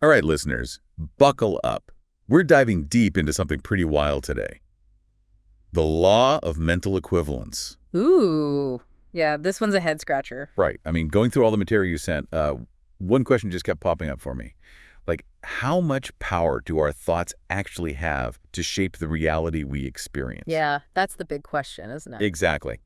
All right, listeners, buckle up. We're diving deep into something pretty wild today. The law of mental equivalence. Ooh. Yeah, this one's a head scratcher. Right. I mean, going through all the material you sent, one question just kept popping up for me. Like, how much power do our thoughts actually have to shape the reality we experience? Yeah, that's the big question, isn't it? Exactly.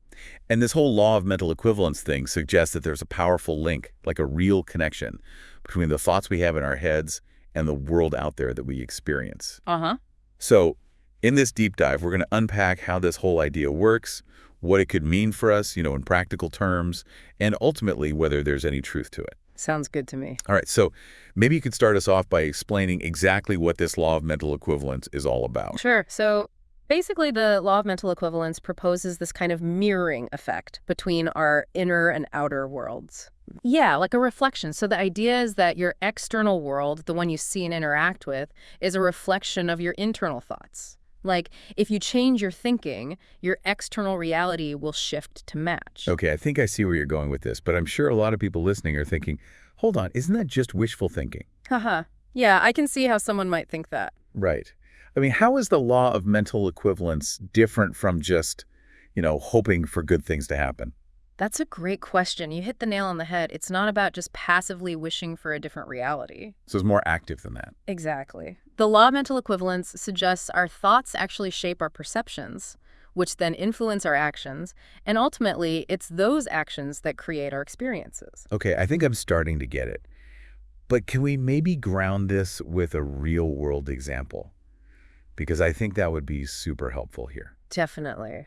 And this whole law of mental equivalence thing suggests that there's a powerful link, like a real connection, between the thoughts we have in our heads and the world out there that we experience. Uh-huh. So, in this deep dive, we're going to unpack how this whole idea works, what it could mean for us, in practical terms, and ultimately whether there's any truth to it. Sounds good to me. All right, so maybe you could start us off by explaining exactly what this law of mental equivalence is all about. Sure. So basically, the law of mental equivalence proposes this kind of mirroring effect between our inner and outer worlds. Yeah, like a reflection. So the idea is that your external world, the one you see and interact with, is a reflection of your internal thoughts. Like, if you change your thinking, your external reality will shift to match. Okay, I think I see where you're going with this, but I'm sure a lot of people listening are thinking, hold on, isn't that just wishful thinking? Haha. Yeah, I can see how someone might think that. Right. I mean, how is the law of mental equivalence different from just, hoping for good things to happen? That's a great question. You hit the nail on the head. It's not about just passively wishing for a different reality. So it's more active than that. Exactly. The law of mental equivalence suggests our thoughts actually shape our perceptions, which then influence our actions, and ultimately, it's those actions that create our experiences. Okay, I think I'm starting to get it. But can we maybe ground this with a real-world example? Because I think that would be super helpful here. Definitely.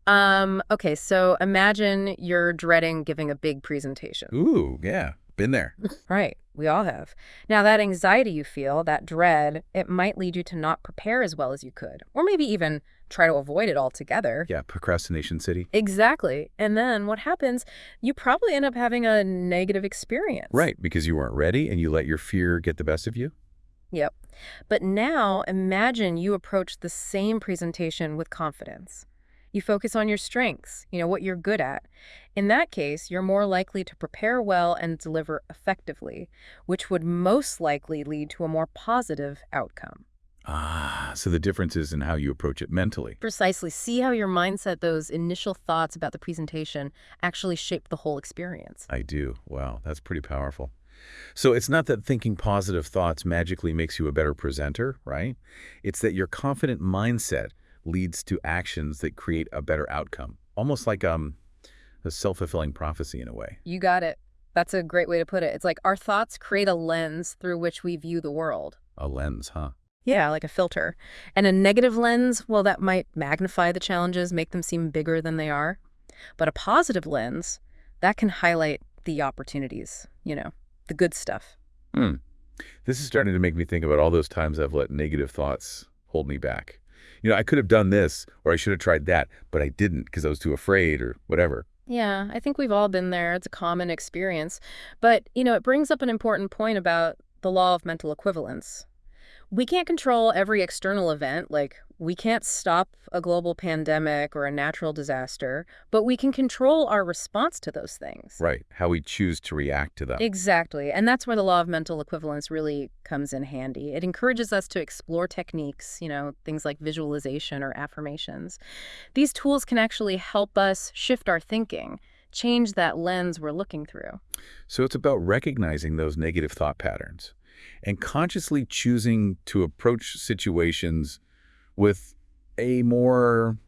Okay, so imagine you're dreading giving a big presentation. Ooh, yeah, been there. Right, we all have. Now, that anxiety you feel, that dread, it might lead you to not prepare as well as you could, or maybe even try to avoid it altogether. Yeah, procrastination city. Exactly. And then what happens, you probably end up having a negative experience. Right, because you weren't ready and you let your fear get the best of you? Yep. But now imagine you approach the same presentation with confidence. You focus on your strengths, what you're good at. In that case, you're more likely to prepare well and deliver effectively, which would most likely lead to a more positive outcome. Ah, so the difference is in how you approach it mentally. Precisely. See how your mindset, those initial thoughts about the presentation, actually shape the whole experience. I do. Wow, that's pretty powerful. So it's not that thinking positive thoughts magically makes you a better presenter, right? It's that your confident mindset leads to actions that create a better outcome. Almost like a self-fulfilling prophecy in a way. You got it. That's a great way to put it. It's like our thoughts create a lens through which we view the world. A lens, huh? Yeah, like a filter. And a negative lens, well, that might magnify the challenges, make them seem bigger than they are. But a positive lens, that can highlight the opportunities, the good stuff. This is starting to make me think about all those times I've let negative thoughts hold me back. I could have done this or I should have tried that, but I didn't because I was too afraid or whatever. Yeah, I think we've all been there. It's a common experience. But, it brings up an important point about the law of mental equivalence. We can't control every external event, like we can't stop a global pandemic or a natural disaster, but we can control our response to those things. Right, how we choose to react to them. Exactly. And that's where the law of mental equivalence really comes in handy. It encourages us to explore techniques, things like visualization or affirmations. These tools can actually help us shift our thinking, change that lens we're looking through. So it's about recognizing those negative thought patterns and consciously choosing to approach situations with a more,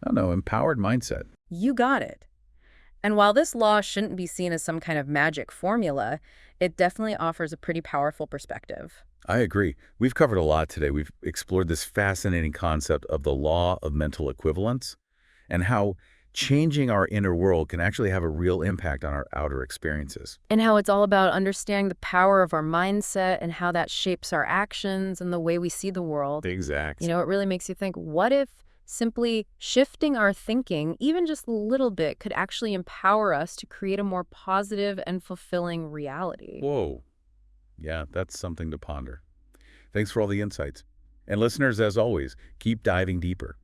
empowered mindset. You got it. And while this law shouldn't be seen as some kind of magic formula, it definitely offers a pretty powerful perspective. I agree. We've covered a lot today. We've explored this fascinating concept of the law of mental equivalence and how changing our inner world can actually have a real impact on our outer experiences. And how it's all about understanding the power of our mindset and how that shapes our actions and the way we see the world. Exact. It really makes you think, what if simply shifting our thinking, even just a little bit, could actually empower us to create a more positive and fulfilling reality? Whoa. Yeah, that's something to ponder. Thanks for all the insights. And listeners, as always, keep diving deeper.